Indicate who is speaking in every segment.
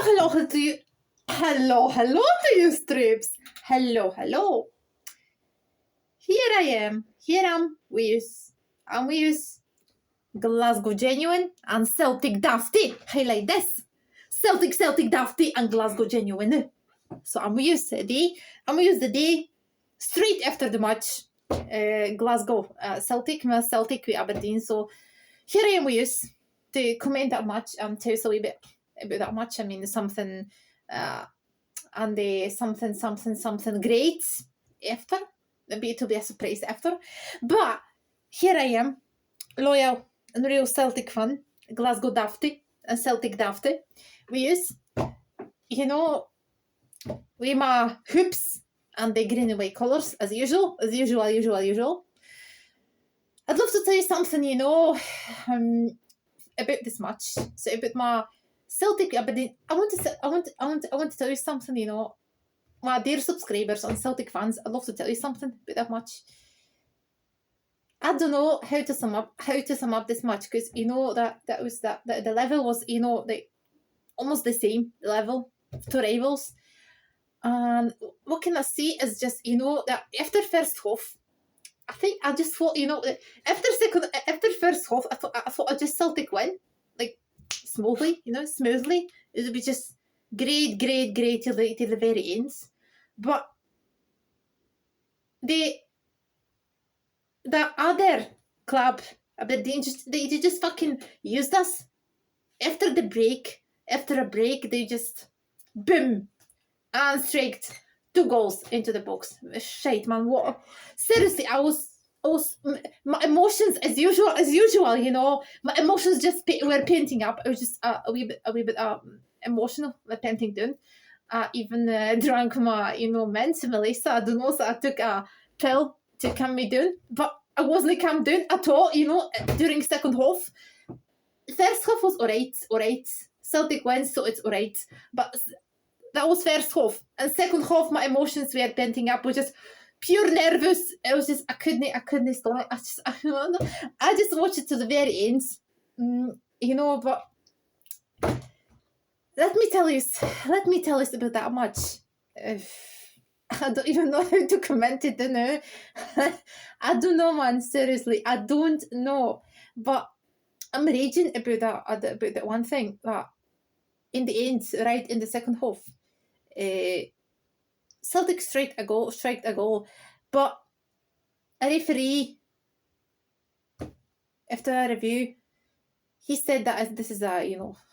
Speaker 1: Hello to you. Hello to you, strips. Hello. Here I am. Here I'm with Glasgow Genuine and Celtic Dafty. Highlight this. Celtic Dafty and Glasgow Genuine. So I'm with the day straight after the match. Glasgow Celtic with Aberdeen. So here I am with you to comment that match and tell us a wee bit about that match. I mean, something and something great after. Maybe it'll be a surprise after. But here I am, loyal and real Celtic fan, Glasgow Dafty and Celtic Dafty. We use, with my hoops and the green and white colours, as usual. I'd love to tell you something, about this match. So about my Celtic Aberdeen. I want to tell you something, my dear subscribers and Celtic fans. I'd love to tell you something about that match. I don't know how to sum up this match, because the level was almost the same level, two rivals. And what can I see is just that after first half, I think I just thought after first half I thought just Celtic win, like smoothly. It would be just great till the very end. But the other club, Aberdeen, they just fucking used us. After a break, they just boom and straight 2 goals into the box. Shite, man. What? Seriously, I was my emotions as usual. My emotions just were painting up. I was just a wee bit emotional, painting down. Even drank my mentally. So I don't know. So I took a pill to calm me down, but I wasn't calmed down at all. During second half. First half was alright. Celtic wins, so it's alright. But that was first half, and second half my emotions were painting up. Was just pure nervous. It was just I couldn't stop. I just watched it to the very end. But let me tell you about that match. I don't even know how to comment it now. I don't know, man. Seriously, I don't know. But I'm raging about that one thing. That in the end, right in the second half, Celtic strike a goal, but a referee, after a review, he said that this is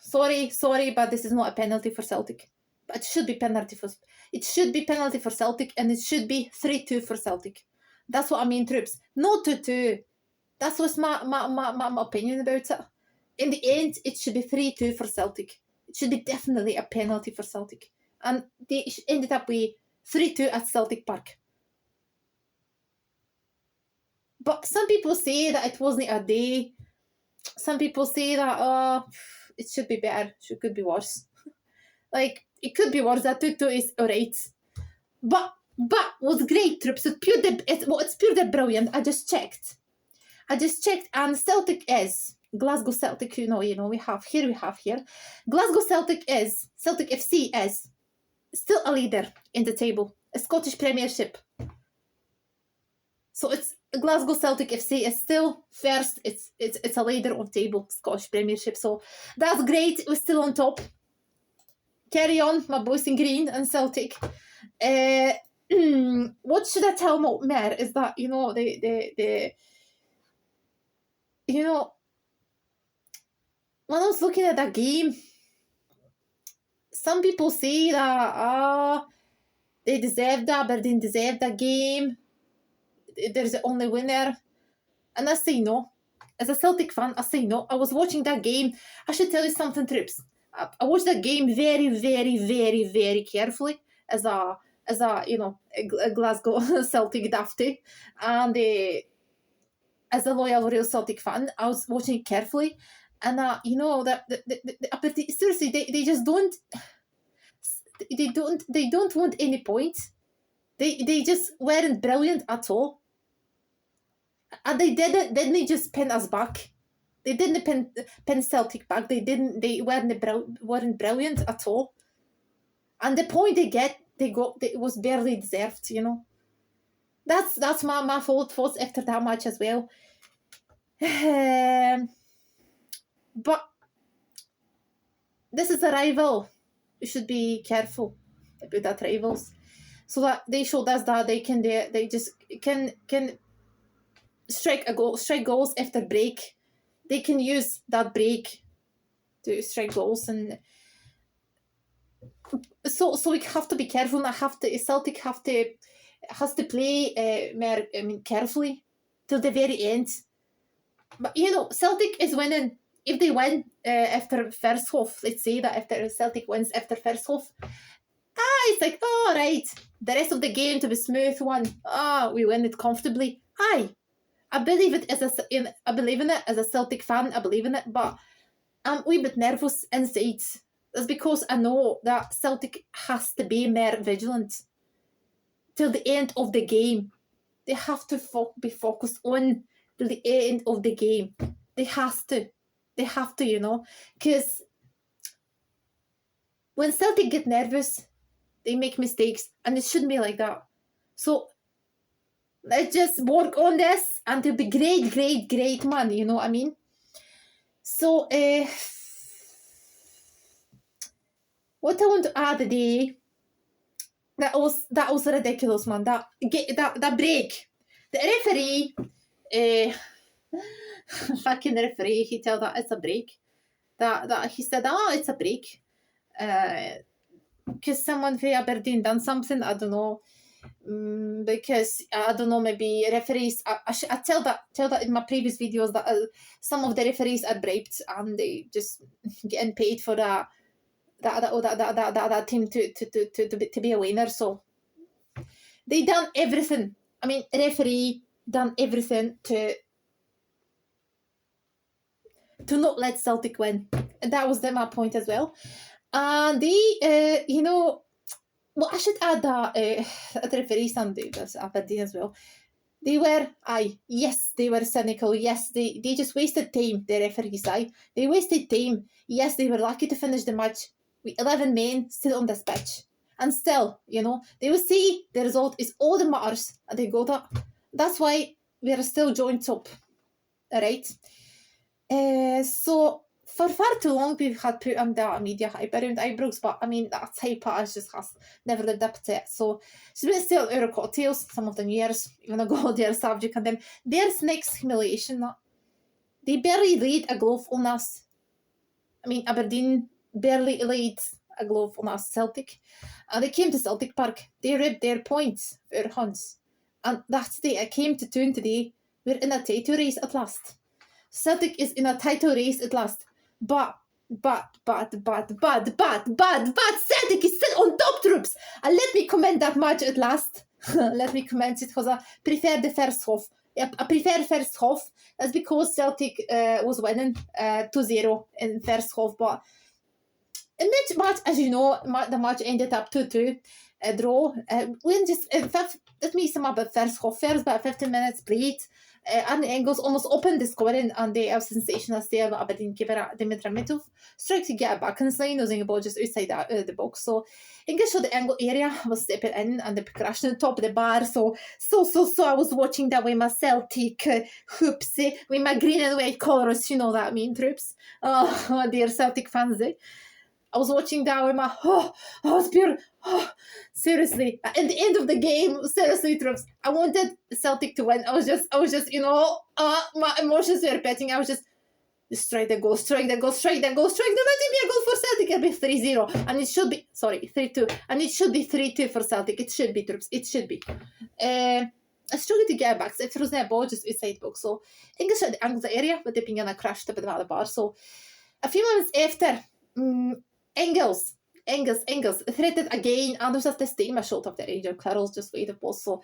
Speaker 1: sorry, but this is not a penalty for Celtic. But it should be penalty for Celtic, and it should be 3-2 for Celtic. That's what I mean, troops. No 2-2. That's what's my opinion about it. In the end, it should be 3-2 for Celtic. It should be definitely a penalty for Celtic. And they ended up with 3-2 at Celtic Park. But some people say that it wasn't a day. Some people say that it should be better. It could be worse. Like, it could be worse. That 2-2 is alright. But was great, troops. It's pure brilliant. I just checked, and Celtic is Glasgow Celtic. We have here. Glasgow Celtic FC is still a leader in the table, a Scottish Premiership. So it's Glasgow Celtic FC is still first. It's a leader on table, Scottish Premiership. So that's great. We're still on top. Carry on, my boys in green and Celtic. What should I tell more is that when I was looking at that game, some people say that Aberdeen deserved that game. There's the only winner. And I say no. As a Celtic fan, I say no. I was watching that game. I should tell you something, trips. I watched that game very, very, very, very carefully as a Glasgow Celtic Dafty, and as a loyal real Celtic fan, I was watching it carefully, and seriously, they just don't want any points. They just weren't brilliant at all, and they didn't just pin us back. They didn't pin Celtic back. They weren't brilliant at all. And the point they got, it was barely deserved, you know. That's my thoughts after that match as well. But this is a rival. We should be careful about that rivals. So that they showed us that they just can strike goals after break. They can use that break to strike goals, and so we have to be careful. Celtic has to play more carefully till the very end. But you know, Celtic is winning. If they win after first half, let's say that after Celtic wins after first half, it's like, oh, right, the rest of the game to be smooth one. We win it comfortably. I believe it I believe in it as a Celtic fan. I believe in it, but I'm a wee bit nervous inside. That's because I know that Celtic has to be more vigilant till the end of the game. They have to be focused on till the end of the game. They have to, you know, because when Celtic get nervous, they make mistakes, and it shouldn't be like that. So let's just work on this and it'll be great, man. You know what I mean? So, what I want to add today, that was ridiculous, man. That break, the referee, fucking referee, he told that it's a break. That he said, it's a break. Because someone for Aberdeen done something, I don't know. Because I don't know, maybe referees. I tell that in my previous videos that some of the referees are bribed and they just getting paid for that team to be a winner. So they done everything. I mean, referee done everything to not let Celtic win, and that was my point as well. And they, you know. Well, I should add that the referees and the Aberdeen as well. They were, yes, they were cynical. Yes, they just wasted time, the referees, They wasted time. Yes, they were lucky to finish the match with 11 men still on this pitch. And still, you know, they will see the result is all that matters. And they go that. That's why we are still joint top. Alright? So for far too long, we've had put on the media hype around Ibrox, but I mean, that hype just has never lived up to it. So she's been still out of cocktails some of the years, even though they're subject and them. There's next humiliation. They barely laid a glove on us. I mean, Aberdeen barely laid a glove on us, Celtic. And they came to Celtic Park. They ripped their points for Hunts. And that's the day I came to tune today. We're in a title race at last. Celtic is in a title race at last. But Celtic is still on top, troops. And let me comment that match at last. Let me comment it because I prefer the first half. I prefer first half. That's because Celtic was winning 2-0 in first half. But in that match, as you know, the match ended up 2-2. A draw. Let me sum up the first half. First about 15 minutes played. And Engels almost opened the scoring, and they have sensational save Aberdeen keeper Dimitra Mitov strike to get a back line, using the ball just outside the box. So Engels showed the angle area, was stepping in and they crashed on the top of the bar. So I was watching that with my Celtic hoops, with my green and white colours, you know that I mean, troops. Oh, dear Celtic fans, I was watching that with my it's pure. Seriously, at the end of the game, seriously, troops, I wanted Celtic to win. I was just, you know, my emotions were petting. I was just strike the goal. There might be a goal for Celtic. It'll be 3-0, and it should be 3-2, and it should be 3-2 for Celtic. It should be, troops. It should be. I struggled to get back. So if there was no ball, just outside box. So English at the angle of the area, but dipping in a crashed up at the bar. So a few moments after, Engels threatened again, and there was just this time a shot of the Ranger Carroll's just way the post. So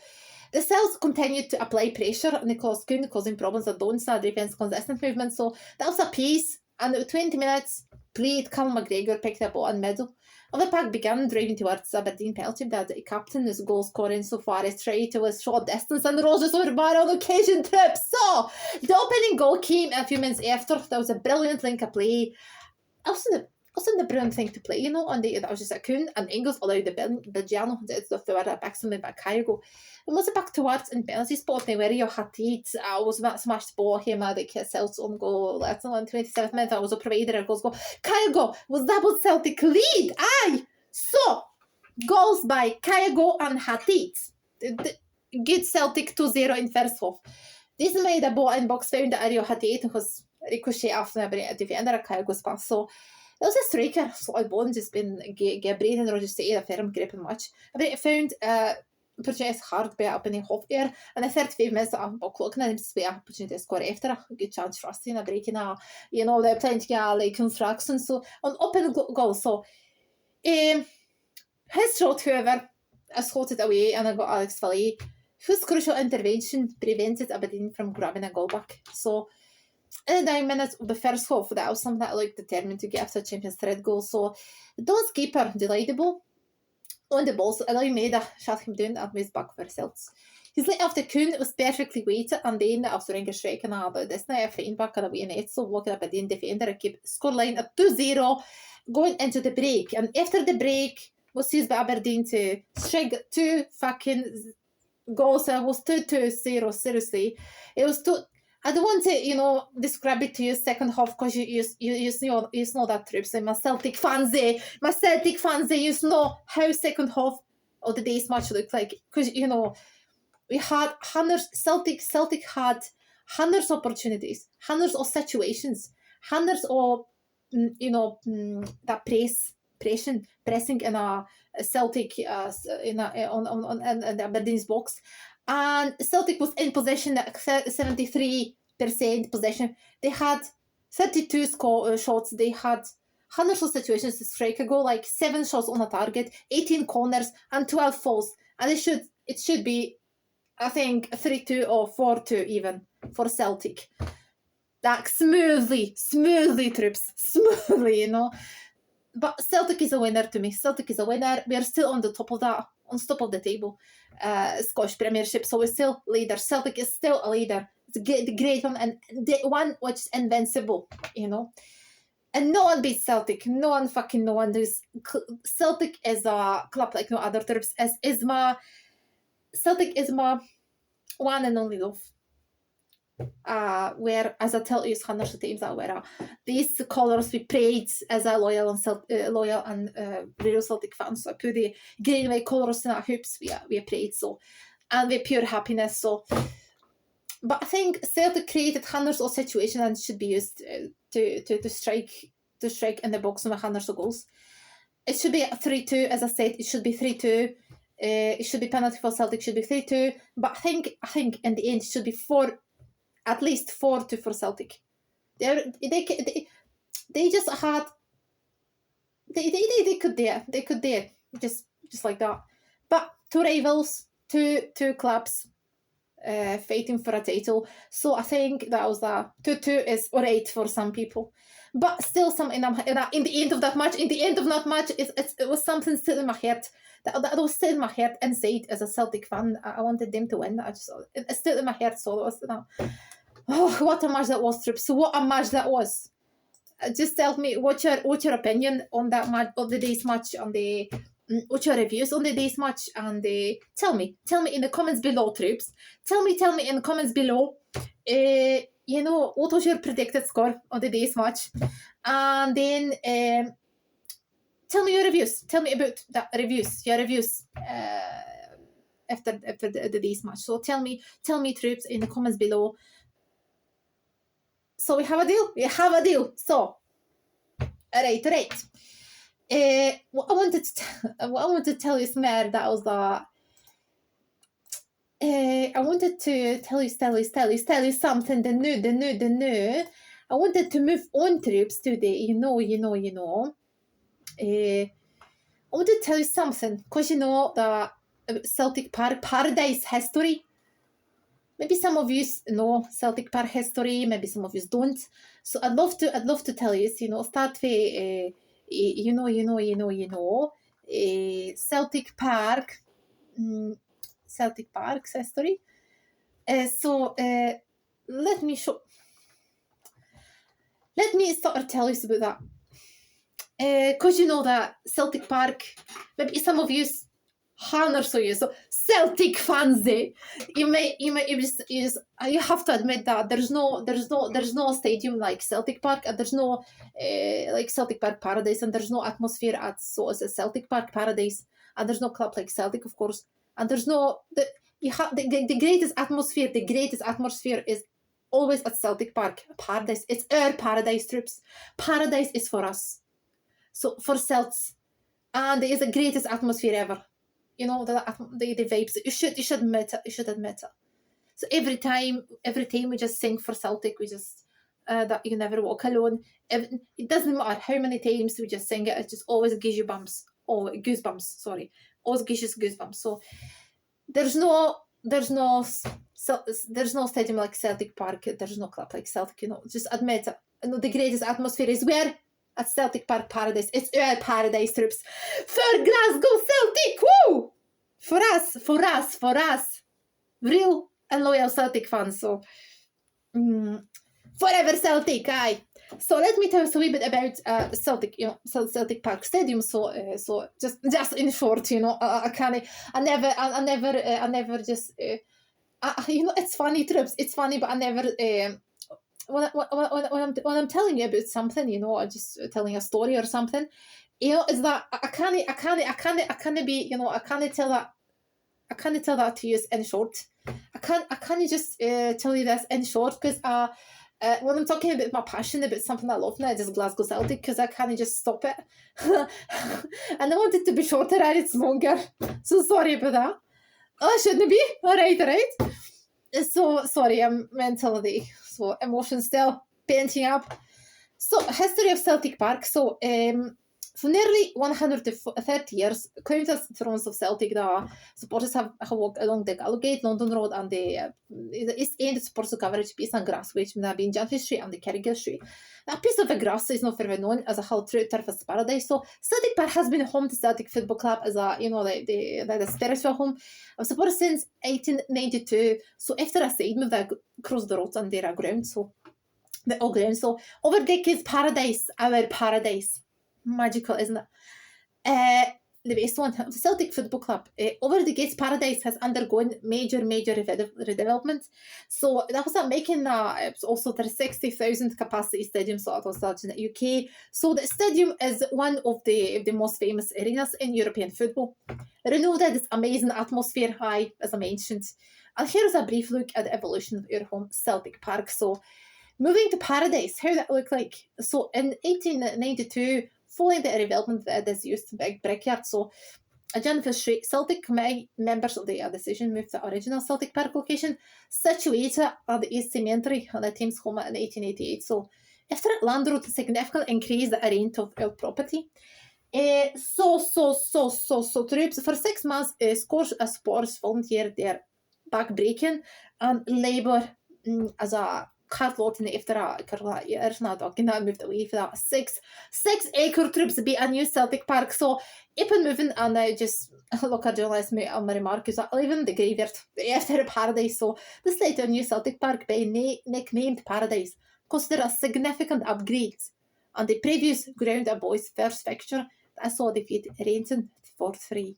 Speaker 1: the Celts continued to apply pressure and causing problems at Donsa, defense consistent movement. So that was a piece, and 20 minutes played. Callum McGregor picked the ball in the middle of the pack, began driving towards Aberdeen penalty. That the captain is goal scoring so far is straight to a short distance, and Rogers over bar on occasion trip. So the opening goal came a few minutes after. That was a brilliant link of play. I was wasn't the brilliant thing to play, you know, and that was just a Koen and Engels allowed the Belgiano, the förra backstolen back Cargo. Och måste back towards en penalty spot när jag hade hit, I was smashed ball hemma, det kan Celts on goal, that's on 27th minute, I was a provider, goals go. Cargo was double Celtic lead, aye! So, goals by Cargo and Hatit. Good Celtic 2-0 in first half. This made a ball in box found the area Hatit was ricochet after the defender Cargo's pass, so it was a striker, so I won just been Gabriel and Roger say a firm grip match. I found purchase hard by up in the half air and the 35 minutes of clock and spare opportunity to score after a good chance for us in a breaking out, you know, they're playing like construction, so on open goal. So his shot, however, I shot it away and I got Alex Valley, whose crucial intervention prevented Aberdeen from grabbing a goal back. So in the 9 minutes of the first half, that was something that I like determined to get after Champions thread goal. So those keeper delightable on the ball, so Eli made a shot him down and moves back for Celts. His late after Koen was perfectly weighted and then after Ringer striking out this night a back and away in it, so looking up at the defender keep scoreline at 2-0 going into the break. And after the break was used by Aberdeen to strike 2 fucking goals. It was 2-0, seriously. It was too. I don't want to, you know, describe it to you second half because you know that troops. My Celtic fans, you know how second half of the day's match looked like. Because, you know, we had hundreds, Celtic had hundreds of opportunities, hundreds of situations, hundreds of, you know, that pressing in a Celtic on the Aberdeen's box. And Celtic was in possession at 73% possession. They had 32 shots. They had hundreds of situations to strike a goal, like 7 shots on a target, 18 corners, and 12 fouls. And it should be, I think, 3-2 or 4-2 even for Celtic. Like smoothly, troops, smoothly, you know. But Celtic is a winner to me. Celtic is a winner. We are still on the top of the table. Scottish Premiership, so we're still leaders. Celtic is still a leader. It's the great one and the one which is invincible, you know. And no one beats Celtic. No one. Celtic is a club like no other troops. Celtic is my one and only love. Where, as I tell you, hundreds of times I wear these colours we prayed as a loyal and real Celtic fans. So I put the green white colours in our hoops. We prayed so, and with pure happiness. So, but I think Celtic created hundreds of situations and should be used to strike in the box with hundreds of goals. It should be 3-2, as I said. It should be 3-2. It should be penalty for Celtic. Should be 3-2. But I think in the end it should be 4. At least 4-2 for Celtic. They just had they could dare just like that. But 2 rivals, two clubs, fighting for a title. So I think that was 2-2 is alright for some people. But still, in the end of that match, it was something still in my heart. That was still in my heart inside as a Celtic fan. I wanted them to win. It's still in my heart. So it was. Oh, what a match that was, Trips! What a match that was! Just tell me what's your opinion on that match, of the day's match, on the what's your reviews on the day's match, and tell me in the comments below, Trips. Tell me in the comments below. You know, what was your predicted score on the day's match, and then tell me your reviews. Tell me about your reviews. After the day's match. So tell me, Trips, in the comments below. So we have a deal. So, all right. What I wanted to tell you, Smer, that was I wanted to tell you something. The new. I wanted to move on, Trips, today. You know. I wanted to tell you something, because you know the Celtic Park Paradise history. Maybe some of you know Celtic Park history, maybe some of you don't. So I'd love to tell you, start with, Celtic Park history. Let me start to tell you about Because you know that Celtic Park, maybe some of you, hundreds of you, so Celtic fans, you have to admit that there's no stadium like Celtic Park, and there's no like Celtic Park Paradise, and there's no atmosphere at so as a Celtic Park Paradise, and there's no club like Celtic, of course, and there's no the greatest atmosphere. The greatest atmosphere is always at Celtic Park Paradise. It's our paradise, troops. Paradise is for us. So for Celts, and it is the greatest atmosphere ever. You know the vibes. You should admit it. You should admit it. So every time we just sing for Celtic, we just that you never walk alone. It doesn't matter how many times we just sing it. It just always gives you bumps. Oh, goosebumps. Sorry, always gives you goosebumps. So there's no stadium like Celtic Park. There's no club like Celtic. You know, just admit it. You know, the greatest atmosphere is where. At Celtic Park Paradise. It's our paradise, troops. For Glasgow Celtic! Woo! For us. Real and loyal Celtic fans. So, forever Celtic, aye. So let me tell you a wee bit about Celtic, you know, Celtic Park Stadium. So just in short, you know, I never just, you know, it's funny, troops. It's funny, but I never. When I'm telling you about something, you know, I'm just telling a story or something, you know, is that I can't be, you know, I can't tell that to you in short. I can't just tell you this in short, because when I'm talking about my passion about something I love now, it is Glasgow Celtic, because I can't just stop it. And I want it to be shorter and it's longer. So sorry about that. Oh, shouldn't it be? All right. So sorry, I'm mentally, so emotions still painting up. So history of Celtic Park. So for nearly 130 years, countless thrones of Celtic, the supporters have walked along the Gallowgate, London Road, and the East End supporters coverage based on grass, which may have been Gentry Street and the Kerrigan Street. That piece of the grass is not very known as a whole true turf as paradise. So Celtic Park has been home to Celtic Football Club as a, you know, the spiritual home of supporters since 1892. So after a side move, they crossed the road on their ground. So the old ground. So over decades, paradise, our paradise. Magical, isn't it? The best one, the Celtic Football Club. Over the Gates Paradise has undergone major redevelopment. So that was making it was also the 60,000 capacity stadium, so it was large in the UK. So the stadium is one of the most famous arenas in European football. Renowned at its amazing atmosphere, high, as I mentioned. And here's a brief look at the evolution of our home Celtic Park. So moving to Paradise, how that looked like. So in 1892, following the redevelopment of this used big brickyard, so a Jennifer Street, Celtic committee members of the decision moved to the original Celtic Park location, situated at the East Cemetery on the Thames home in 1888. So after it, landlord significantly increased the rent of our property. Troops for 6 months, Scottish supporters volunteered their back-breaking and labour as a cartloading after a years now, moved away for that. 6 acre troops be a new Celtic Park. So upon moving, and I just look at journalists on my remark is that leaving the graveyard after Paradise. So this led to a new Celtic Park by nicknamed Paradise, considered a significant upgrade on the previous ground at boys' first fixture that saw defeat Renton 4-3.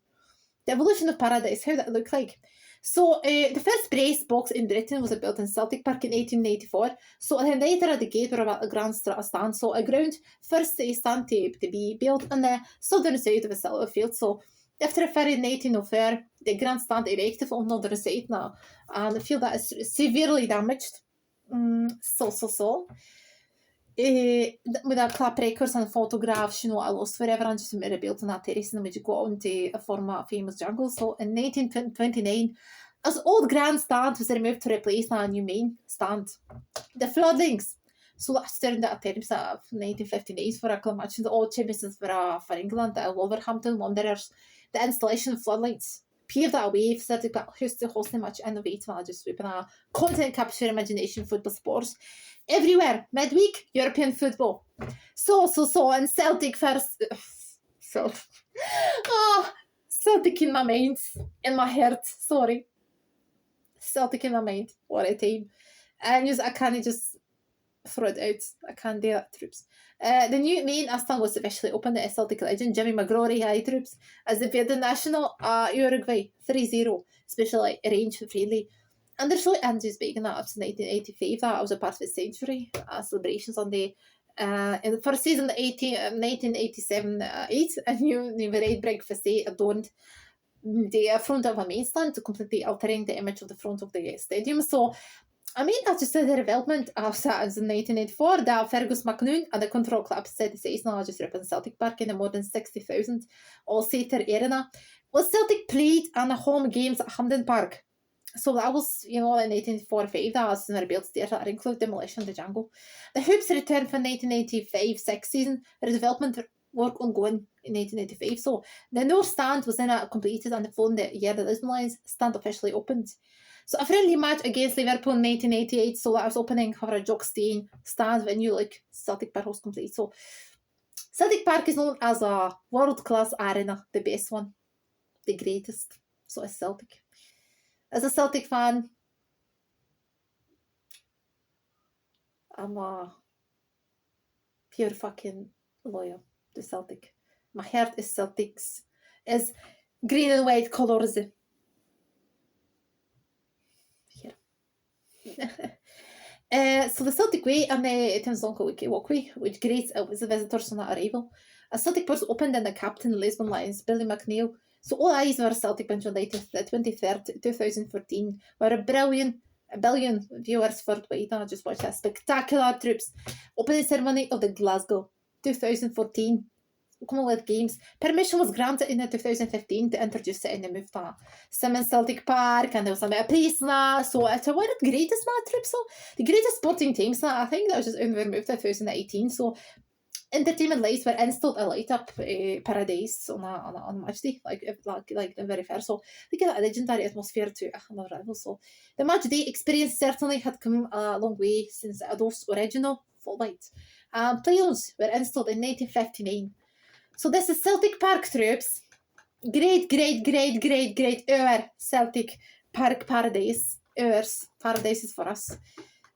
Speaker 1: The evolution of Paradise, how that looked like. So the first brace box in Britain was built in Celtic Park in 1894. So then later at the gate were about a grand stand. So a ground first stand to be built on the southern side of the Silver Field. So after a fair in 1804, the grand stand erected on the northern side now. And the field that is severely damaged. With our clap records and photographs, you know, I lost forever and just rebuilt on that terrace, and we go on to a former famous jungle. So in 1929, as old grandstand was removed to replace a new main stand. The floodings. So that's during that terms of 1959 for acclamation, the old champions for England, the Wolverhampton Wanderers, the installation of floodlights paved that way for Celtic Park to host a much innovative and just sweeping a content capture imagination football sports everywhere. Midweek European football. So and Celtic first. Celtic in my mind, in my heart. Sorry, Celtic in my mind. What a time! And I can't just throw it out. I can't do that, troops. The new main stand was officially opened at Celtic legend Jimmy McGrory high troops as they played the national Uruguay 3-0, especially arranged freely. And there's really Andrew's big in that up to 1985. That was a part of the century celebrations on the in the first season, 1987-8, a new parade breakfast day adorned the front of a main stand, completely altering the image of the front of the stadium. So I mean, that's just the development of that in 1984, that Fergus McNoon and the Control Club said the season now just represent Celtic Park in a more than 60,000 all-seater arena. Well, Celtic played on the home games at Hampden Park. So that was, in 1945, that was in the rebuilt theatre that included demolition of the jungle. The Hoops returned for 1985-6 season, the development work ongoing in 1985. So the North Stand was then completed and the following year the Lisbon Lions stand officially opened. So a friendly match against Liverpool in 1988, so that was opening for a Jock Stein stand when you Celtic Park was complete. So Celtic Park is known as a world-class arena, the best one, the greatest. So it's Celtic. As a Celtic fan, I'm a pure fucking loyal to Celtic. My heart is Celtic's, is green and white colours. So the Celtic Way and the Thames Walkway, which greets the visitors on that arrival. A Celtic Park opened and the captain of the Lisbon Lions, Billy McNeil. So all eyes were Celtic on July 23rd, 2014, where a billion viewers worldwide. I just watched that spectacular troops opening ceremony of the Glasgow 2014 Commonwealth Games. Permission was granted in 2015 to introduce it in the move to Simmons Celtic Park, and there was a bit of praise now. So it's one of the greatest trip. So the greatest sporting teams now, I think that was just in the move 2018. So entertainment lights were installed a light up paradise on match day, like the very first. So they get a legendary atmosphere to another level. So the match day experience certainly had come a long way since those original full lights. Pylons were installed in 1959. So this is Celtic Park troops. Great our Celtic Park paradise. Ours paradise is for us.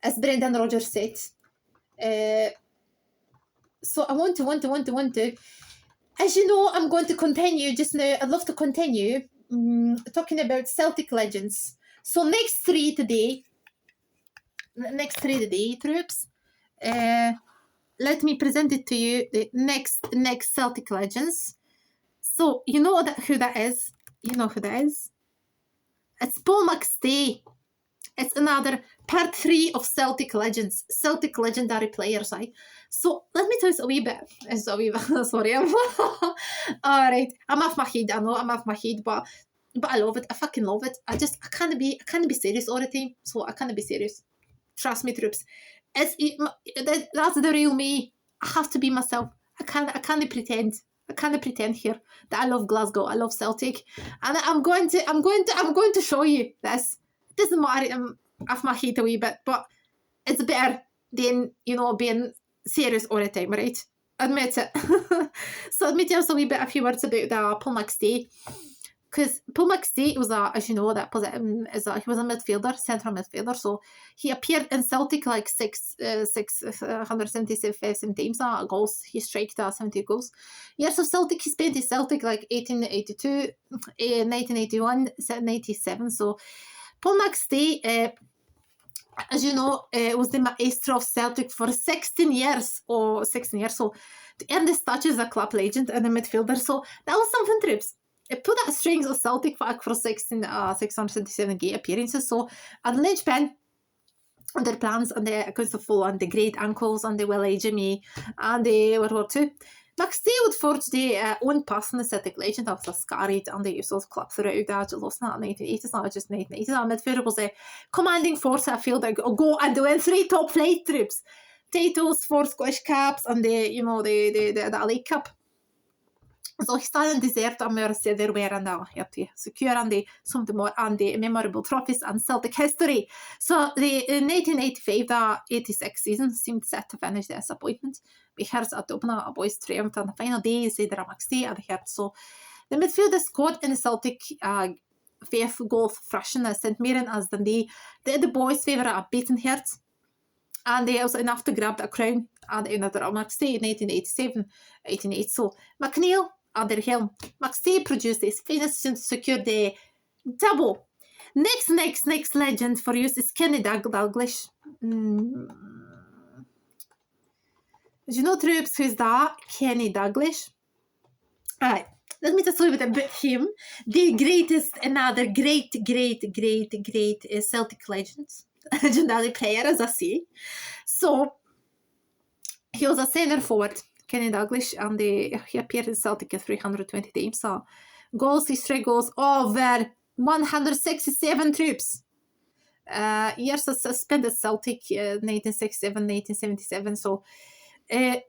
Speaker 1: As Brendan Rodgers said. So I want to. As you know, I'm going to continue just now. I'd love to continue talking about Celtic legends. So next three today, troops. Let me present it to you, the next Celtic legends. So, you know who that is? You know who that is? It's Paul McStay. It's another part 3 of Celtic legends. Celtic legendary players, right? So, let me tell you a wee bit. Sorry. Alright. I'm off my head. I know I'm off my head, but I love it. I fucking love it. I can't be serious all the time. So, I can't be serious. Trust me, troops. That's the real me. I have to be myself. I can't pretend. I can't pretend here that I love Glasgow. I love Celtic, and I'm going to show you this. It doesn't matter. I'm off my head a wee bit, but it's better than being serious all the time, right? Admit it. So let me tell you a wee bit, a few words about Paul McStay. Because Paul McStay was as you know, that he was a midfielder, central midfielder. So he appeared in Celtic like 677 times. Goals. He struck 70 goals. Years of Celtic, he spent in Celtic like 1882, 1981, 97. So Paul McStay, as you know, was the maestro of Celtic for 16 years. So to earn the status as a club legend and a midfielder. So that was something, trips. It put that strings of Celtic back for 677 game appearances. So at the linchpin on their plans and the accounts of full and the great uncles and the well-aged Jimmy and the World War II. McStay would forge the own path in the Celtic legend of the Scarried and the use of club throughout that lost in the 1980s, not just 1980s. Midfielder was a commanding force at field that go and win 3 top flight trips. Titles, 4 Scottish caps and the League Cup. So he started deserved a mercy there were and here to secure some of the more memorable trophies and Celtic history. So the 1985-86 season seemed set to finish the disappointment. We heard at the opener a boys triumphed on the final day, said McStay at the heart. So the midfielder scored in the Celtic 5th goal for Frushin as St Mirren as Dundee. The boys' favourite at beaten hearts. and they also enough to grab that crown and another McStay in 1887, 1880. So McNeil under helm. McStay produced his finest to secure the double. Next legend for use is Kenny Dalglish. Do you know, troops, who's that? Kenny Dalglish. Alright, let me tell you a bit about him. The greatest, another great Celtic legend. Legendary player, as I say. So, he was a centre forward, Kenny Dalglish, and he appeared in Celtic 320 times. So, goals, history goals over 167 trips. Years suspended Celtic, 1967, 1977. So, 10-0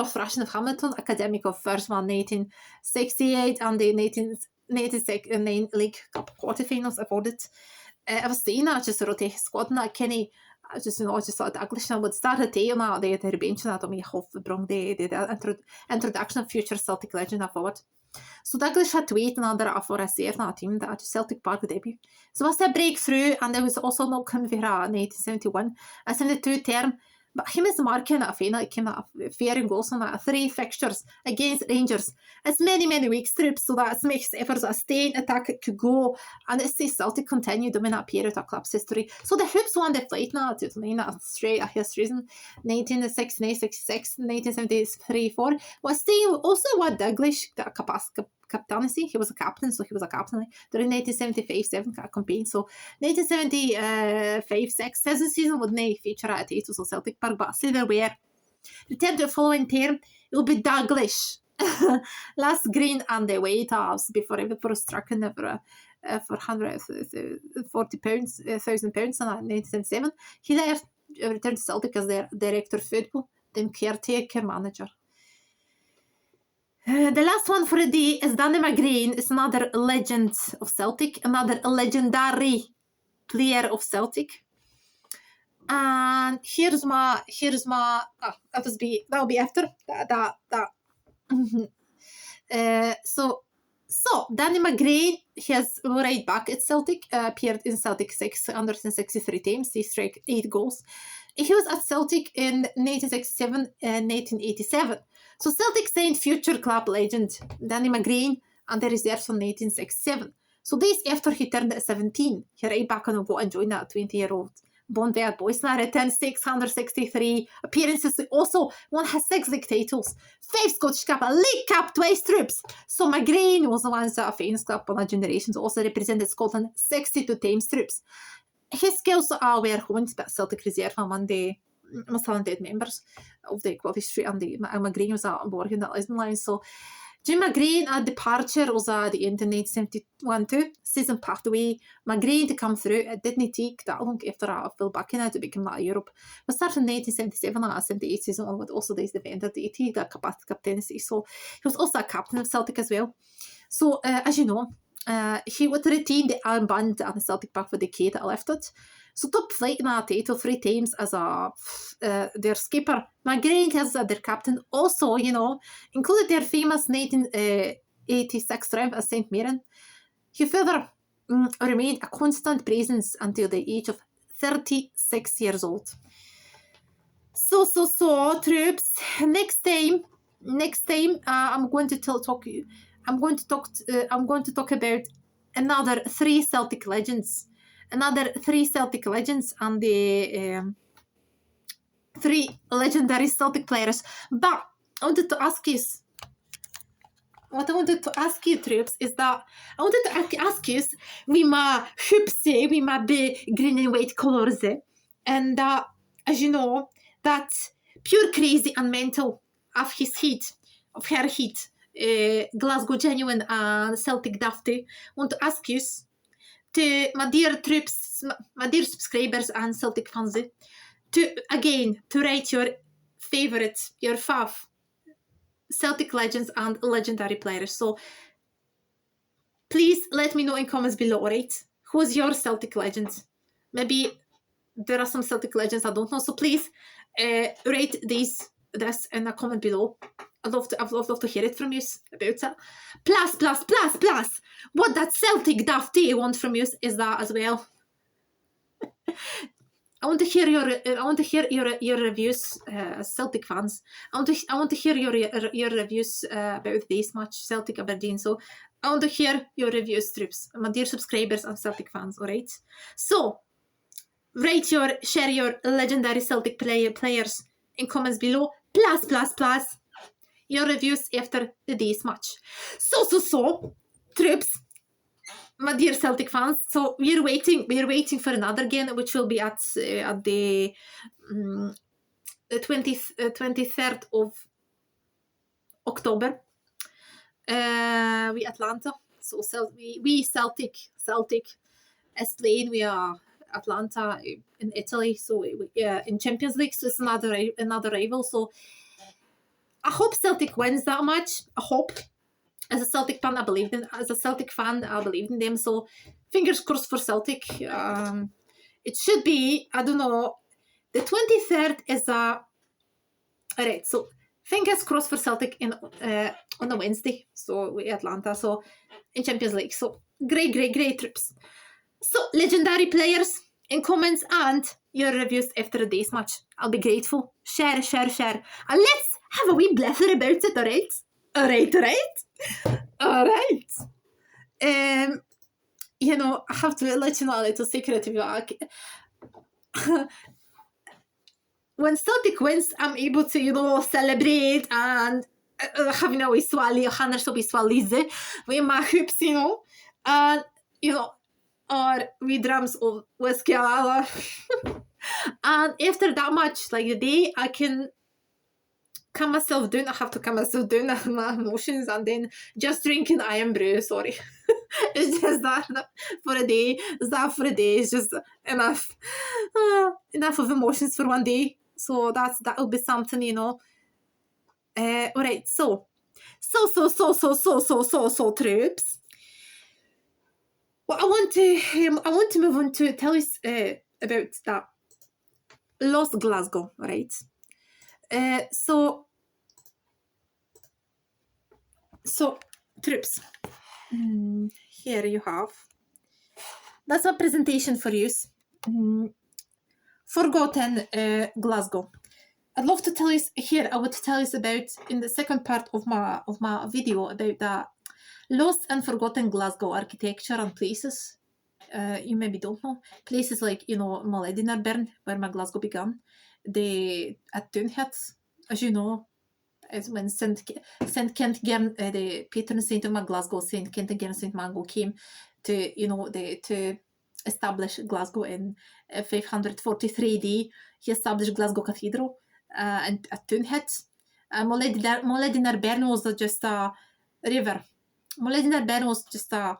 Speaker 1: thrashing of Hamilton, academic of first one, 1968, and the 1969 League Cup quarterfinals afforded. I was saying that just rotate squad na Kenny just thought English would start a day na the bench na to me half brung the introduction of future Celtic legend forward. So Douglas had to wait another for a year na team that Celtic Park debut. So was a breakthrough, and there was also no come for 1971 as in the 2-term. But him is marking a final came up fair in goals on 3 fixtures against Rangers. It's many weeks trips, so that makes efforts a staying attack could go, and it's the Celtic continue doing that period of club's history. So the Hoops won the flight now to straight a history season 1969, 66, 1973, 4 was still also what Douglas captaincy. He was a captain, so he was a captain during 1975-7 campaign. So 1975-6 season would not feature at titles of Celtic Park, but silverware. Returned to the following term, it will be Douglas. Last green and the weight house before Everton was struck for £140,000 in 1977. He later returned to Celtic as their director of football, then caretaker manager. The last one for the day is Danny McGrain. Is another legend of Celtic, another legendary player of Celtic. And here's my that'll be after that. So Danny McGrain, he has right back at Celtic, appeared in Celtic 663 times, he struck 8 goals. He was at Celtic in 1967 and 1987. So Celtic signed future club legend Danny McGrain and the reserves from 1967. So days after he turned 17, he right back on a go and joined that 20-year-old Bonbert boys. Now returned 663 appearances. He also won his 6 league titles, 5 Scottish Cup, a League Cup, twice trips. So McGrain was the one that famous club on a generation, also represented Scotland 62 times trips. His skills were honed by Celtic Reserve among the most talented members of the Quality Street, and McGrain was working that Lisbon line. So Jim McGrain at departure was at the end of 1971 season passed away. McGrain to come through, it didn't take that long after Phil Buckingham to become that Europe. But started in 1977 and 78 season on, with also the defender the captaincy. So he was also a captain of Celtic as well. So as you know, he would retain the armband at the Celtic Park for the decade that left it. So top flight in that title 3 times as their skipper. McGrain as their captain. Also, included their famous 1986 triumph at St. Mirren. He further remained a constant presence until the age of 36 years old. So, troops. Next time, I'm going to talk about another 3 Celtic legends. Another 3 Celtic legends and the 3 legendary Celtic players. But I wanted to ask you, troops, is that I wanted to ask you, we ma hupse, we ma be green and white colors, and as you know, that pure crazy and mental of her heat, Glasgow genuine and Celtic dafty. Want to ask you, to my dear troops, my dear subscribers and Celtic fans, to rate your fav Celtic legends and legendary players. So please let me know in comments below, right? Who's your Celtic legend? Maybe there are some Celtic legends I don't know. So please rate this in a comment below. I'd love to hear it from you about that. Plus, what that Celtic daft want from you is that as well. I want to hear your reviews, Celtic fans. I want to hear your reviews about this match, Celtic Aberdeen. So I want to hear your reviews, troops, my dear subscribers and Celtic fans. All right. So share your legendary Celtic players in comments below. Plus your reviews after the day's match. So troops, my dear Celtic fans, so we're waiting for another game, which will be at the 23rd of October. We Atlanta, so we Celtic as playing. We are Atlanta in Italy, so in Champions League, so it's another rival. So I hope Celtic wins that match. I hope. As a Celtic fan, I believed in them. So fingers crossed for Celtic. It should be, I don't know, the 23rd is alright, so fingers crossed for Celtic on a Wednesday. So we Atlanta, so in Champions League. So great trips. So legendary players in comments and your reviews after the day's match. I'll be grateful. Share. And let's have a wee blather about it, alright? Alright. You know, I have to let you know a little secret. When Celtic wins, I'm able to, you know, celebrate and having a wee swally, with my hoops, you know, and, you know, or we drums of whiskey. And after that match, like the day, I can calm myself down. I have to calm myself down my emotions, and then just drinking iron brew. Sorry. It's just that for a day. It's just enough. Enough of emotions for one day. So that'll be something, you know. Alright, so troops. Well, I want to move on to tell you about that lost Glasgow, right? So troops, here you have. That's a presentation for you. Forgotten Glasgow. I'd love to tell you here. I would tell you about in the second part of my video about the lost and forgotten Glasgow architecture and places. You maybe don't know places like, you know, Moledinarburn, where my Glasgow began. At Tunhead, as you know, as when Saint Kent-Gern, the patron saint of my Glasgow, Saint Kent-Gern Saint Mango, came to, you know, to establish Glasgow in 543 AD. He established Glasgow Cathedral and at Tunhead. Moledinarburn was just a river. Moledinarburn was just a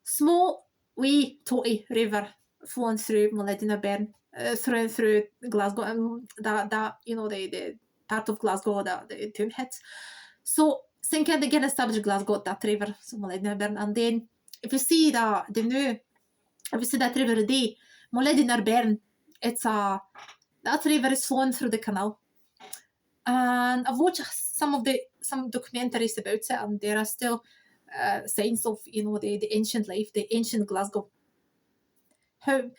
Speaker 1: small, wee, totty river flowing through Moledinarburn, through Glasgow, and that you know, the part of Glasgow, the Tunhead. So St. Kent again established Glasgow at that river, so Moledinarburn, and then if you see that river today, Moledinarburn, that river is flowing through the canal. And I've watched some documentaries about it, and there are still signs of, you know, the ancient life, the ancient Glasgow. How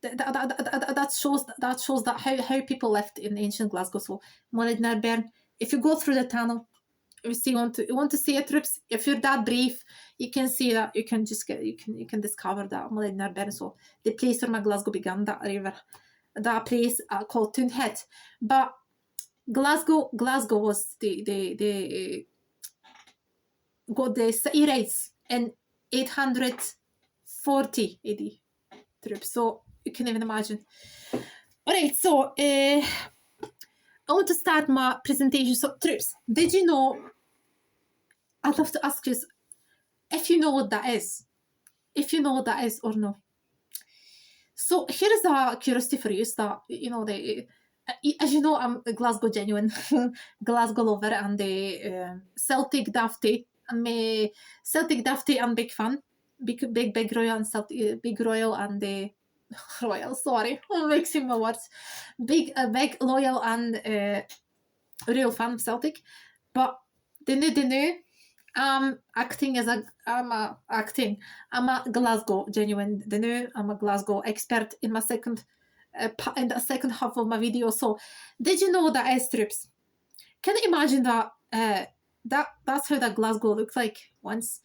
Speaker 1: that shows that how people lived in ancient Glasgow. So Moledinarburn, if you go through the tunnel, if you want to see it, troops, if you're that brave, you can see that, you can discover that Moledinarburn. So the place where my Glasgow began, that river, that place called Tunhead. But Glasgow was got the city rights in 840 AD. Troops. So you can even imagine. Alright, so I want to start my presentation. So troops, did you know? I'd love to ask you if you know what that is. If you know what that is or no. So here is a curiosity for you, that, you know, as you know, I'm a Glasgow genuine, Glasgow lover, and the Celtic Dafty. I'm a Celtic Dafty and big fan. Big Royal and Celtic, Big Royal and the Royal. Sorry, I'm mixing my words. Big loyal and real fan of Celtic. But the new. I'm a Glasgow genuine. I'm a Glasgow expert in my second in the second half of my video. So, did you know that airstrips? Can you imagine that? That's how that Glasgow looked like once.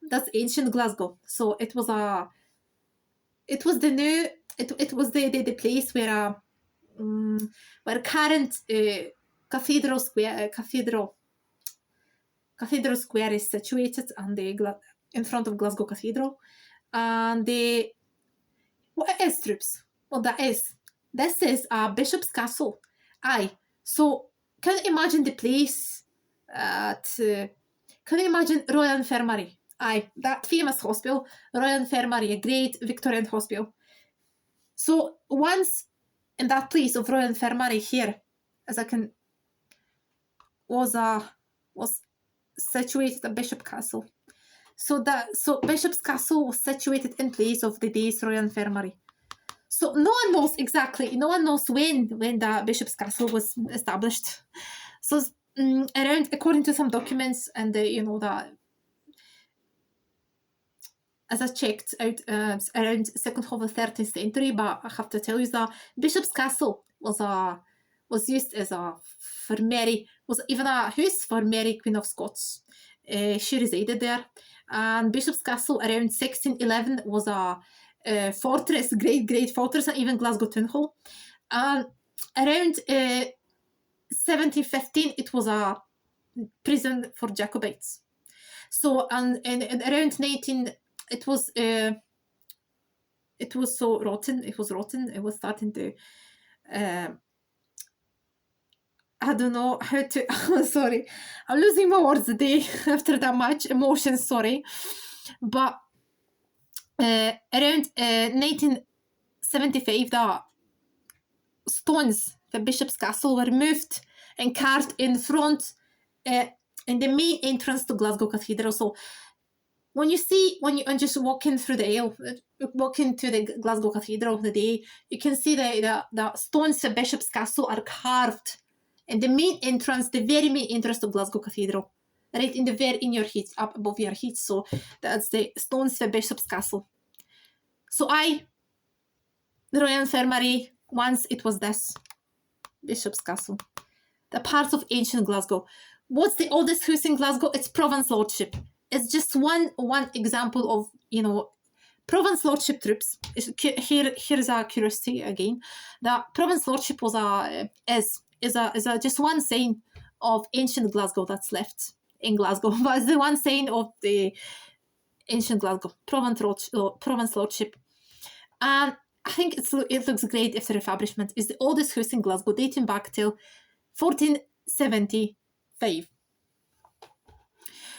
Speaker 1: That's ancient Glasgow. So it was the place where current Cathedral Square is situated, and in front of Glasgow Cathedral, and what is Strips? Well, this is Bishop's Castle. Aye. So can you imagine the place? Can you imagine Royal Infirmary? Aye, that famous hospital, Royal Infirmary, a great Victorian hospital. So once in that place of Royal Infirmary here, as I can, was situated at Bishop Castle. So Bishop's Castle was situated in place of the day's Royal Infirmary. So no one knows exactly. No one knows when the Bishop's Castle was established. So around, according to some documents, and that, as I checked out, around second half of the 13th century. But I have to tell you that Bishop's Castle was used as for Mary, was even a house for Mary, Queen of Scots. She resided there, and Bishop's Castle around 1611 was a fortress, great fortress, and even Glasgow Town Hall. Around 1715, it was a prison for Jacobites. So, and around 19, it was so rotten. It was rotten. It was starting to. I don't know how to. Sorry, I'm losing my words today after that much emotion. Sorry, but around 1975, the stones for Bishop's Castle were moved and carved in front, in the main entrance to Glasgow Cathedral. So when you just walking through the aisle, walking to the Glasgow Cathedral today, you can see the stones for Bishop's Castle are carved in the main entrance, the very main entrance to Glasgow Cathedral, right in your head, up above your head. So that's the stones for Bishop's Castle. So the Royal Infirmary, once it was this, Bishop's Castle, the part of ancient Glasgow. What's the oldest house in Glasgow? It's Province Lordship. It's just one example of, Province Lordship troops. Here's a curiosity again. The Province Lordship was just one sign of ancient Glasgow that's left in Glasgow. But it's the one sign of the ancient Glasgow, Province Lordship. And I think it looks great after refurbishment. It's the oldest house in Glasgow, dating back till 1475.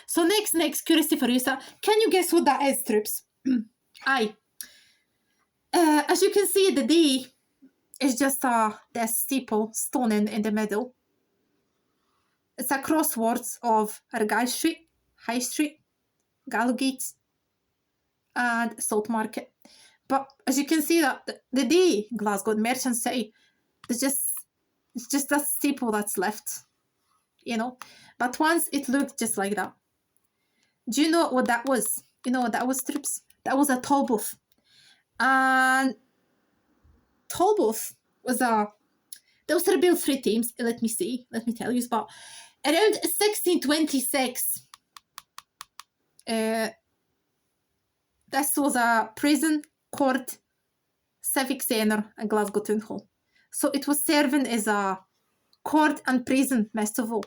Speaker 1: So next curiosity for you, can you guess what that is, troops? Aye. As you can see, the D is just the steeple stone in the middle. It's a crossroads of Argyle Street, High Street, Gallowgate, and Salt Market. But as you can see, that the D, Glasgow, Merchant City, it's just that steeple that's left, But once it looked just like that. Do you know what that was? You know what that was, troops? That was a toll booth. And toll booth was those were built 3 times. Let me tell you. But around 1626, this was a prison, court, civic centre, and Glasgow Town Hall. So it was serving as a court and prison, most of all.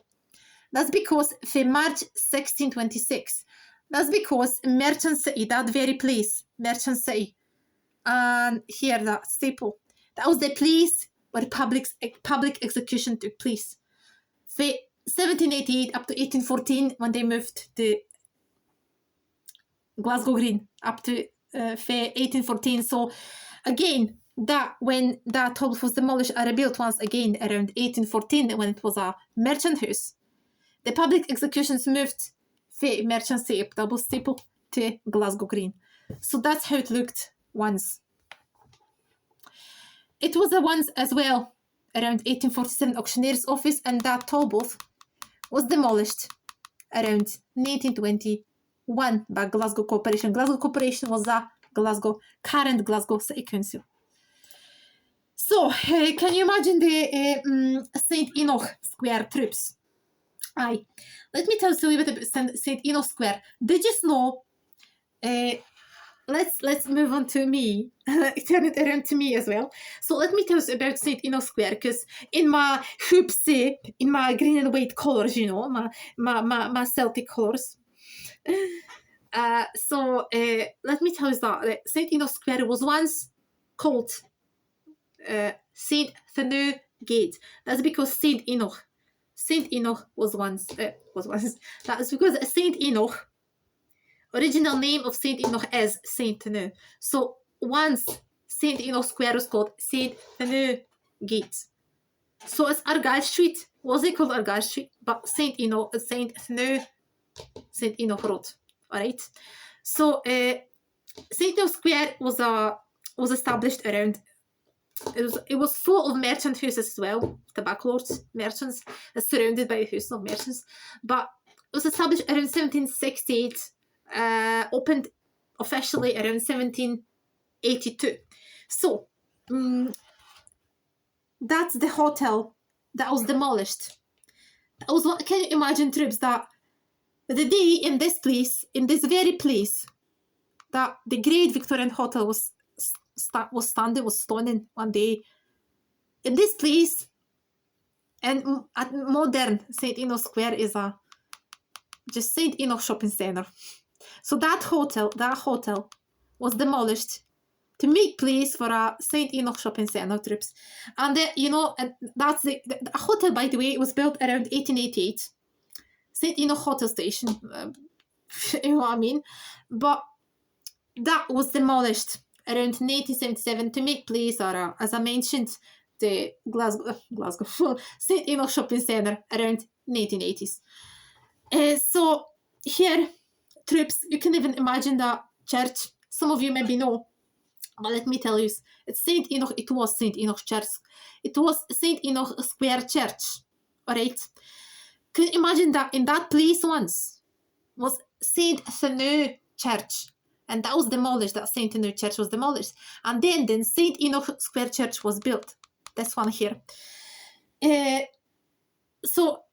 Speaker 1: That's because for March 1626, that's because Merchant City, that very place, Merchant City, and here that steeple, that was the place where public execution took place. For 1788 up to 1814, when they moved to Glasgow Green, up to for 1814. So again, that when that toll was demolished and rebuilt once again around 1814, when it was a merchant house, the public executions moved for Merchant City, double steeple, to Glasgow Green. So that's how it looked once. It was the once as well, around 1847, auctioneer's office, and that toll booth was demolished around 1921 by Glasgow Corporation. Glasgow Corporation was the current Glasgow City Council. So, can you imagine the St. Enoch Square trips? Aye. Let me tell you a little bit about St. Enoch Square. Did you know? Let's move on to me. Turn it around to me as well. So let me tell you about St. Enoch Square, because in my hoopsie, in my green and white colors, you know, my Celtic colors. So let me tell you that St. Enoch Square was once called St. Thanu Gate. That's because St. Enoch was once that's because St. Enoch, original name of St. Enoch is St. Thanu. So once St. Enoch Square was called St. Thanu Gate. So it's Argyle Street. Was it called Argyle Street? But St. Thanu, St. Enoch Road. Alright. So St. Enoch Square was established around. It was full of merchant houses as well, tobacco lords, merchants, surrounded by houses of merchants. But it was established around 1768, opened officially around 1782. So that's the hotel that was demolished. Can you imagine, trips, that the day in this very place, that the Great Victorian Hotel was stolen one day. In this place, and at modern St. Enoch Square is just St. Enoch Shopping Centre. So that hotel was demolished to make place for a St. Enoch Shopping Centre trips. And that's the hotel, by the way, it was built around 1888. St. Enoch Hotel Station, you know what I mean? But that was demolished around 1877 to make place, or as I mentioned, the Glasgow St. Enoch Shopping Centre around 1980s. So here, trips, you can even imagine that church. Some of you maybe know, but let me tell you, it's St. Enoch. It was St. Enoch Church. It was St. Enoch Square Church. Alright. Can you imagine that in that place once was St. Thanu Church? And that was demolished. That St. Enoch Church was demolished. And then St. Enoch Square Church was built. This one here. So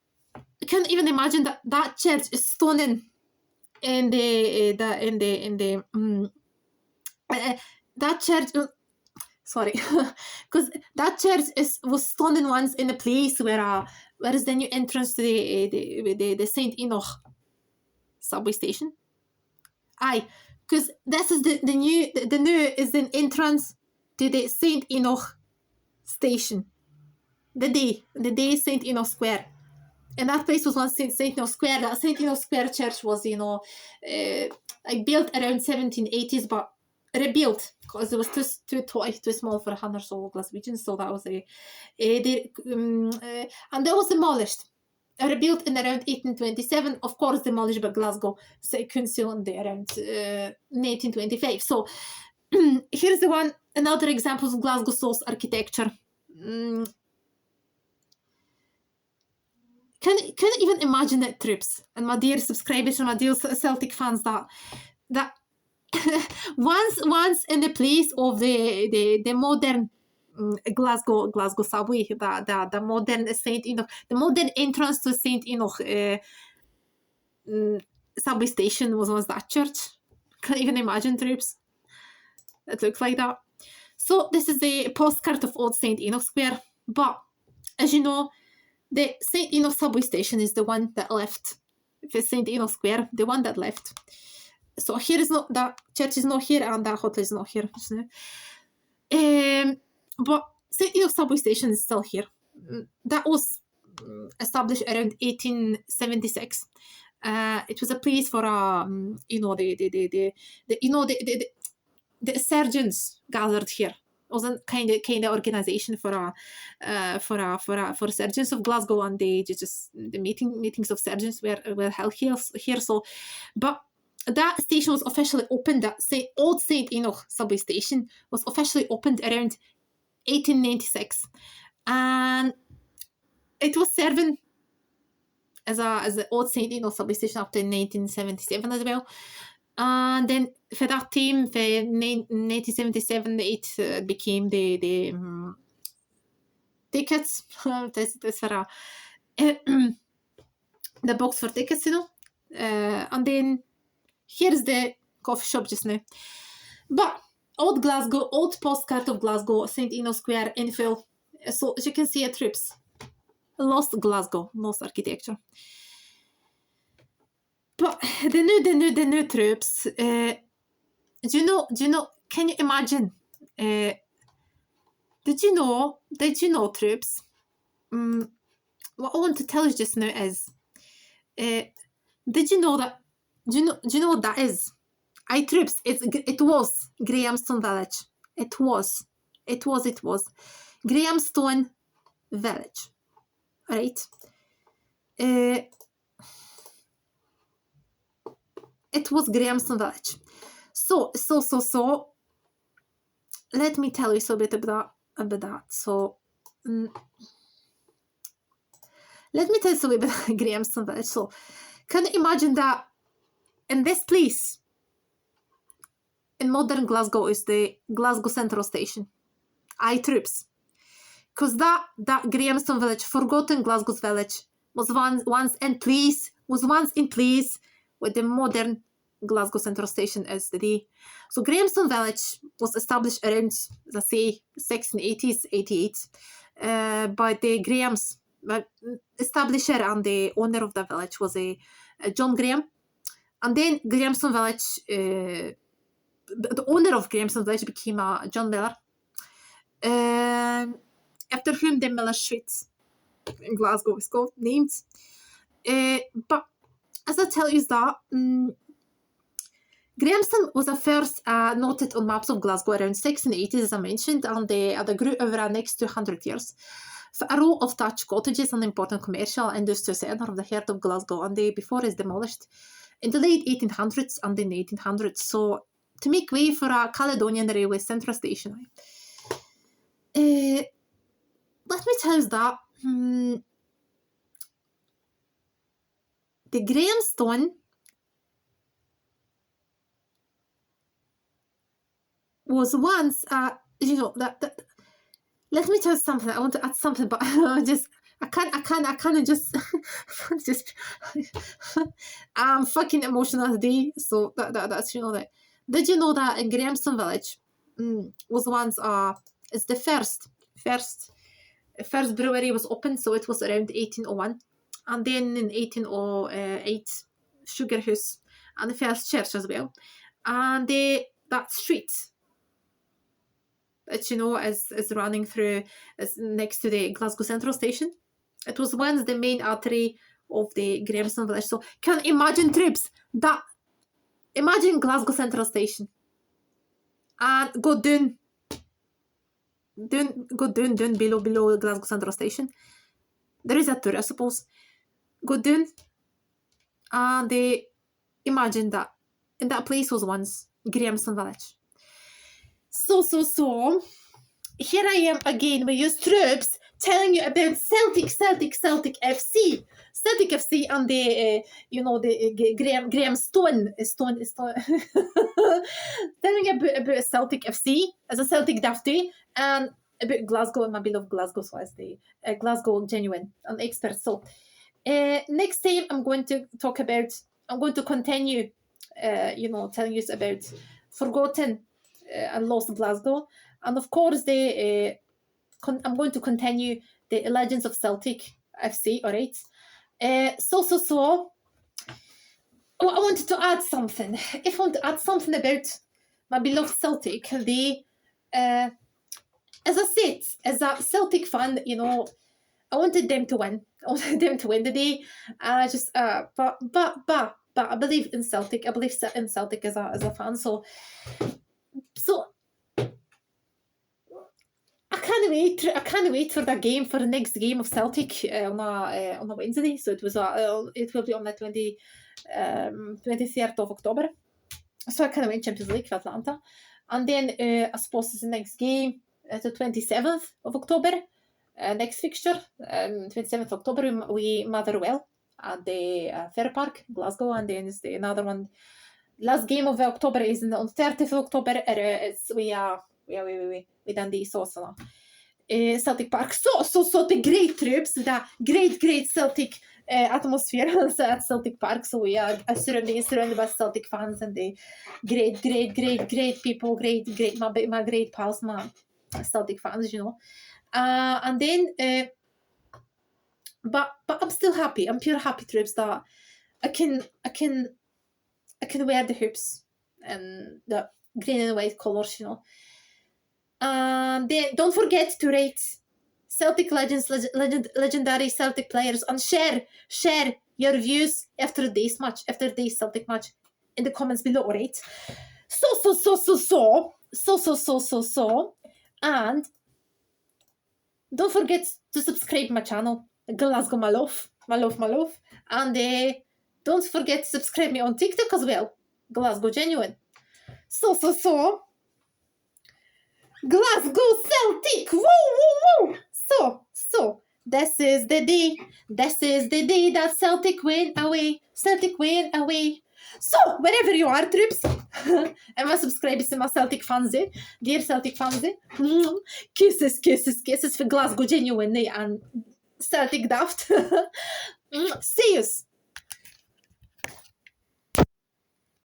Speaker 1: you can even imagine that church is stolen in that church. Sorry, because that church was stolen once in a place where is the new entrance to the St. Enoch subway station. Aye. Because this is the new is the entrance to the St. Enoch station. The day St. Enoch Square. And that place was once St. Enoch Square. That St. Enoch Square church was, built around 1780s, but rebuilt because it was too small for 100 or so Glaswegians. So that was and that was demolished. Rebuilt in around 1827, of course demolished by Glasgow Council in around 1925. So here's another example of Glasgow Souls architecture. Can you even imagine that, trips, and my dear subscribers and my dear Celtic fans, that once in the place of the modern Glasgow subway, the modern St. Enoch, the modern entrance to St. Enoch subway station was once that church. Can't even imagine, trips. It looks like that. So this is a postcard of old St. Enoch Square. But as you know, the St. Enoch subway station is the one that left. If it's St. Enoch Square, the one that left. So here is not, that church is not here, and that hotel is not here. But St. Enoch subway station is still here. That was established around 1876. It was a place for the surgeons gathered here. It was a kind of organization for surgeons of Glasgow, and they just the meetings of surgeons were held here. So, but that station was officially opened. That old St. Enoch subway station was officially opened around 1896, and it was serving as the old St. Enoch subway station up to 1977 as well. And then for that time, for 1977, it became the tickets. This for the box for tickets, and then here's the coffee shop just now. But old Glasgow, old postcard of Glasgow, St. Eno Square, infill. So as you can see, trips. Lost Glasgow, lost architecture. But the new trips. Do you know? Can you imagine? Did you know trips? What I want to tell you just now is, did you know that? Do you know what that is? Trips. It was Grahamstone Village. It was Grahamstone Village. Right. It was Grahamstone Village. So. Let me tell you a bit about that. So, let me tell you a bit about Grahamstone Village. So, can you imagine that in this place, in modern Glasgow, is the Glasgow Central Station? Trips. Because that Grahamstone Village, forgotten Glasgow's village, was once in place with the modern Glasgow Central Station as today. So Grahamstone Village was established around, let's say, 1680s, 88, by the Grahams. Establisher and the owner of the village was a John Graham. And then Grahamstone Village, the owner of Grahamstone Village became John Miller. After whom the Miller Street in Glasgow is called, named. But as I tell you that, Grahamstone was first noted on maps of Glasgow around 1680s, as I mentioned, and they grew over the next 200 years. For a row of thatched cottages and important commercial industrial centre of the heart of Glasgow, and before it's demolished in the late 1800s and in the 1800s. So to make way for a Caledonian Railway Central Station. Let me tell you that the Grahamstone was once, that. Let me tell you something. I want to add something, but I can't just I'm fucking emotional today. So that's that. Did you know that in Grahamstone Village was once it's the first brewery was opened, so it was around 1801, and then in 1808 Sugar House and the first church as well, and that street that is running through next to the Glasgow Central Station. It was once the main artery of the Grahamstone Village. So can you imagine trips that? Imagine Glasgow Central Station and go down below Glasgow Central Station. There is a tour, I suppose. Go down and imagine that. And that place was once Grahamstone Village. So here I am again with your troops telling you about Celtic FC. Celtic FC and the Grahamstone telling you about Celtic FC as a Celtic Dafty, and about Glasgow and my beloved Glasgow, so as the Glasgow genuine and expert. So next time I'm going to continue telling you about forgotten and lost Glasgow, and of course I'm going to continue the legends of Celtic FC. All right. So I wanted to add something. If I want to add something about my beloved Celtic, as I said, as a Celtic fan, I wanted them to win. I wanted them to win today. But I believe in Celtic. I believe in Celtic as a fan. So I can't wait for that game, for the next game of Celtic on a Wednesday. So it will be on the 23rd of October. So I can't wait Champions League for Atlanta, and then I suppose it's the next game the 27th of October. Next fixture, 27th of October, we Motherwell at the Fair Park, Glasgow, and then it's another one. Last game of October is on 30th of October. We Dundee, so Celtic Park. So the great troops, the great Celtic atmosphere at Celtic Park. So we are surrounded by Celtic fans and the great people, great my great pals, my Celtic fans, you know. And then, but I'm still happy. I'm pure happy troops that I can wear the hoops and the green and white colors, you know. And then don't forget to rate Celtic legends, legendary Celtic players, and share your views after this Celtic match in the comments below, right? So, and don't forget to subscribe my channel, Glasgow, my love, and don't forget to subscribe me on TikTok as well, Glasgow Genuine. So, Glasgow Celtic, woo! So, this is the day that Celtic win away. So, wherever you are, troops, and my subscribers and my Celtic fans, dear Celtic fans, kisses for Glasgow Genuine and Celtic Daft.